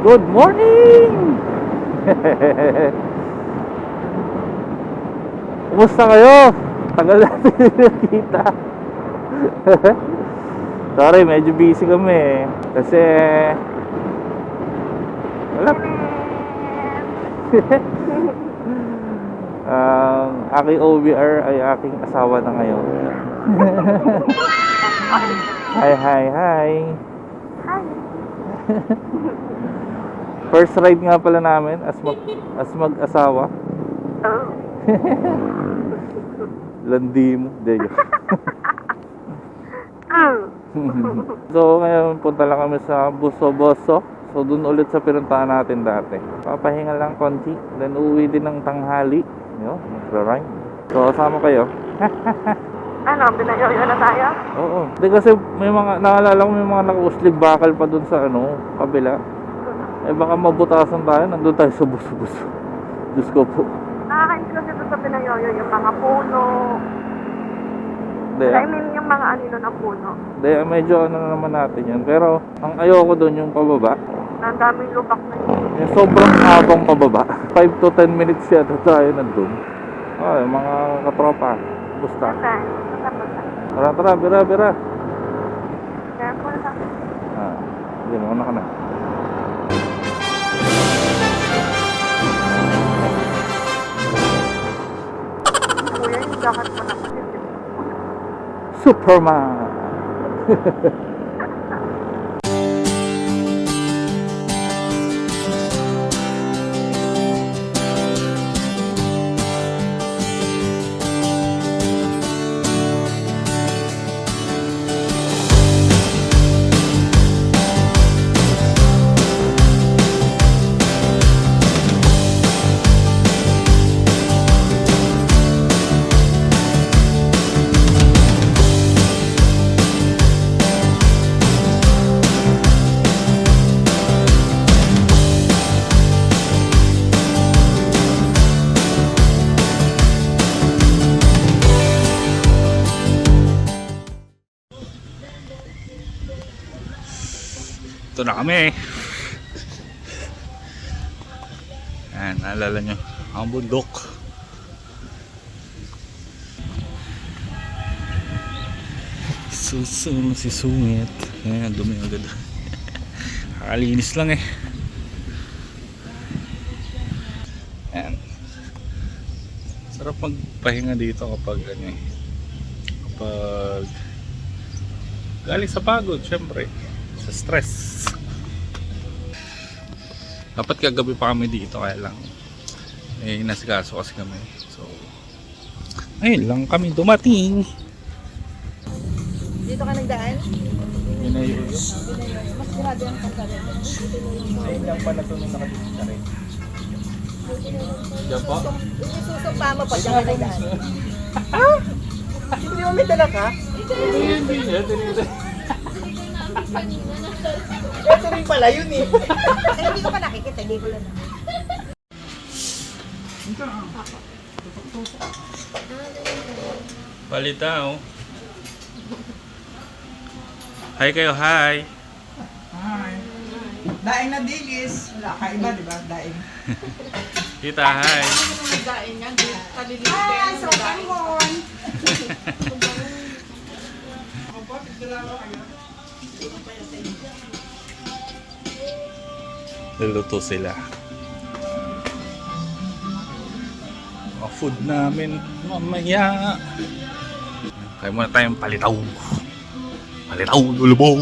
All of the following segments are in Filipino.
Good morning! Kumusta kayo? Tagal natin nakita. Sorry, medyo busy kami kasi wala. Ang aking OBR ay aking asawa na ngayon. Hi, hi, hi. Hi. First ride nga pala namin as mag-asawa. Oh. Landi mo, Deyo. So ngayon punta lang kami sa Buso-Boso. So dun ulit sa pinuntahan natin dati. Papahinga lang konti, then uuwi din ng tanghali. Yo, magra-ride. So sama kayo. Ano, binayoyo na tayo? Oo. Hindi kasi may mga, naalala ko may mga naka-uslig bakal pa dun sa kabila. Eh baka mabutasan tayo, nandun tayo sa Buso-Boso. Diyos ko po. Nakakainis kasi doon sa binayoyo yung mga puno. Hindi. I mean, yung mga anino ng puno. Hindi, medyo ano na naman natin yan. Pero ang ayoko dun yung pababa. Ang daming lubak na yun. Yung sobrang habang pababa. 5 to 10 minutes yata tayo nandun. Ay, mga katropa. Gusta. Okay. Tara, bira. Careful lang. Hindi mo na ka na. Kuya, yung jacket mo na kasi. Superman! Ito na kami. Ayan, naalala nyo ang bundok. Susunod si Sungit. Ayan, dumi agad. Kakalinis lang eh. Ayan. Sarap magpahinga dito kapag kapag galing sa pagod, syempre. Sa stress. Dapat kagabi pa kami dito, kaya lang nasikaso kasi kami. So ayun lang kami dumating. Dito ka nagdaan? Binayo. Mas grabe ang pagkalit. Ayun lang pala ito nung nakadito rin. Diyan po? Isusumpa mo pa dyan ka nagdaan. Ha? Hindi mo may dala ka? Hindi. Ito rin pala yun eh. Ay, hindi ko pa nakikita, hindi ko lang. Balita oh. Hi kayo, hi. Hi. Daing na digis. Wala, kaiba diba? Daing. Tita, hi. Daing yan, kalilitin. Hi, so Pangkon. Opo, tigdalawa kayo. Luluto sila. Mga food namin mamaya. Kaya muna tayong palitaw. Lulubog.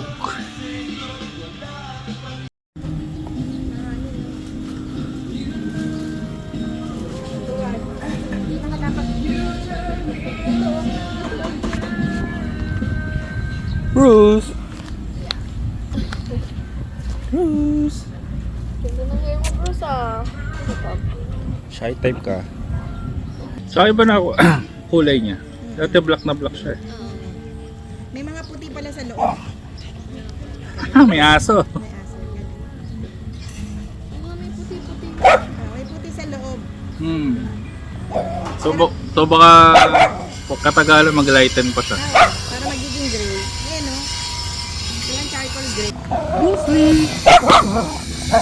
Bruce. Ganda na ngayon mo, Bruce ah. Shy type ka. So iba na ako kulay niya. Dati black na black siya. May mga puti pala sa loob. May aso. May aso. May puti-puti. May puti sa loob. So baka katagalan mag-lighten pa siya. Para magiging gray. Ayan o. Ito yung charcoal gray. Bruce Lee! May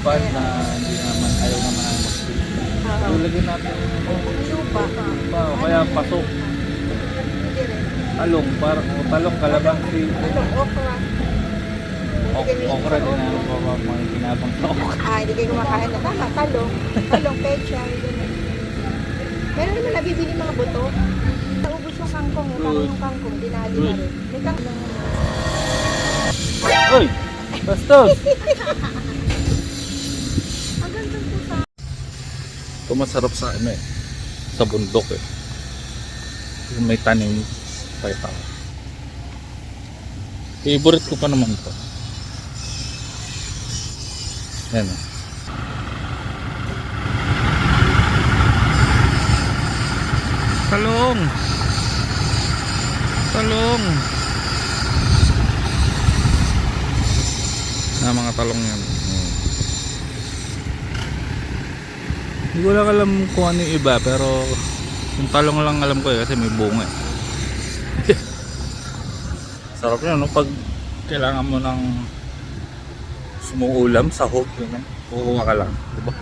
Bad lote. na hindi naman, ayaw naman ang mag-split. Oo. Ilagyan natin Lupa. kaya pasok. Hindi rin. Talong, parang talong, kalamansi. Ano, okra. Okra din na ako pa mga kinabang na okra. Hindi kayo kumakain na. Tama, talong. Talong, pecha. Ganun. Meron naman nabibili mga buto. Naubos yung kangkong. Utang yung kangkong. Dinali na rin. May kangkong. Uy! Bastos! Ang ganda po sa... Ito masarap sa ano eh. Sa bundok eh. Yung may tanim pa ito. Favorite ko pa naman ito. Yan o. Talong! Talong! Mga talong yan. Hindi ko lang alam kung ano yung iba, pero yung talong lang alam ko eh, kasi may bunga eh. Sarap yun, no? Pag kailangan mo ng sumuulam, sahog, yun, kukuha ka lang, diba?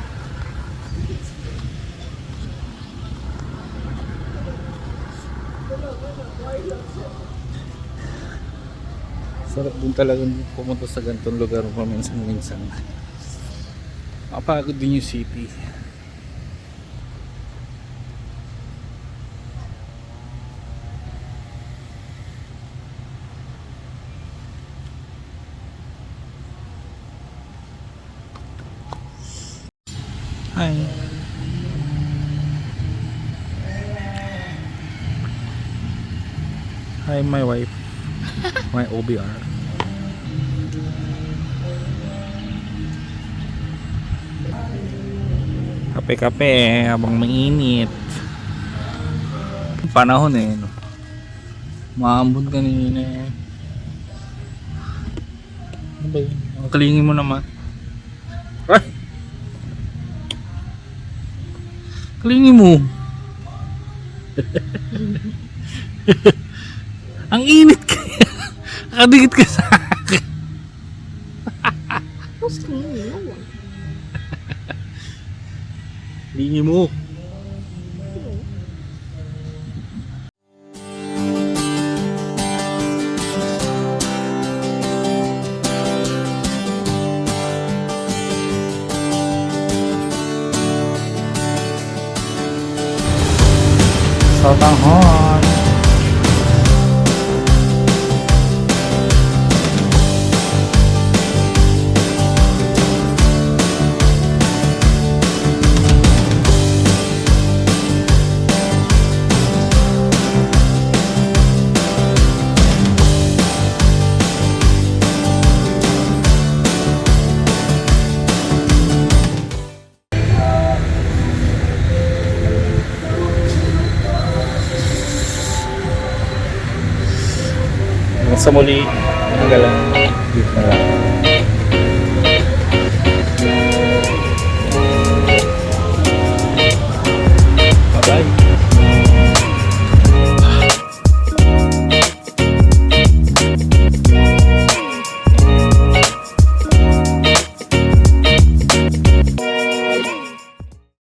Sarap din talaga pumunta sa ganitong lugar paminsan-minsan. Mapagod din yung city. Hi. Hi, my wife. My OBR. Kape-kape habang mainit. Panahon eh. No? Maambon kanina eh. Ano ba yun? Ang kalingin mo naman. Ay! Kalingin mo. Ang init kaya. Nakadikit ka sa akin. Kalingin mo. Sotanghon. Sa muli, ang galang dito na lang.